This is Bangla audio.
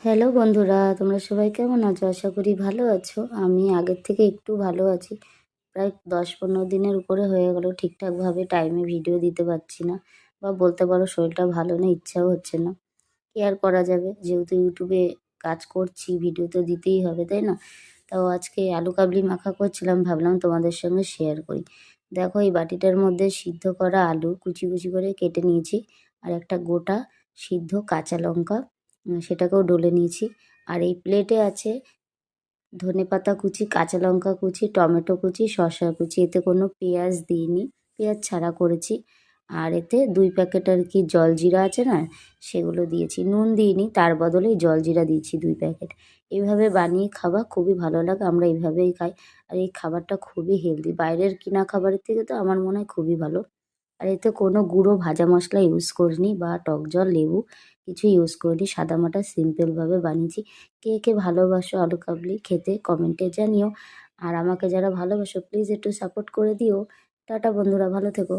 হ্যালো বন্ধুরা, তোমরা সবাই কেমন আছো? আশা করি ভালো আছো। আমি আগের থেকে একটু ভালো আছি। প্রায় ১০-১৫ দিনের উপরে হয়ে গেল ঠিকঠাকভাবে টাইমে ভিডিও দিতে পারছি না, বা বলতে পারো শরীরটা ভালো না, ইচ্ছাও হচ্ছে না। কি আর করা যাবে? যেহেতু ইউটিউবে কাজ করছি, ভিডিও তো দিতেই হবে, তাই না? তাও আজকে আলু কাবলি মাখা করছিলাম, ভাবলাম তোমাদের সঙ্গে শেয়ার করি। দেখো, এই বাটিটার মধ্যে সিদ্ধ করা আলু কুচি কুচি করে কেটে নিয়েছি, আর একটা গোটা সিদ্ধ কাঁচা লঙ্কা সেটাকেও ডলে নিয়েছি। আর এই প্লেটে আছে ধনেপাতা কুচি, কাঁচা লঙ্কা কুচি, টমেটো কুচি, শসা কুচি। এতে কোনো পেঁয়াজ দিইনি, পেঁয়াজ ছাড়া করেছি। আর এতে ২ প্যাকেট আর কি জলজিরা আছে না, সেগুলো দিয়েছি। নুন দিইনি, তার বদলে জলজিরা দিয়েছি ২ প্যাকেট। এইভাবে বানিয়ে খাবা, খুবই ভালো লাগে। আমরা এইভাবেই খাই। আর এই খাবারটা খুবই হেলদি। বাইরের কিনা খাবারের থেকে তো আমার মনে হয় খুবই ভালো। আর এতে কোনো গুঁড়ো ভাজা মশলা ইউজ করিনি, বা টক জল, লেবু কিছু ইউজ করিনি। সাদামাটা সিম্পলভাবে বানিয়েছি। কে কে ভালোবাসো আলু কাবলি খেতে কমেন্টে জানিও। আর আমাকে যারা ভালোবাসো প্লিজ একটু সাপোর্ট করে দিও। টাটা বন্ধুরা, ভালো থেকো।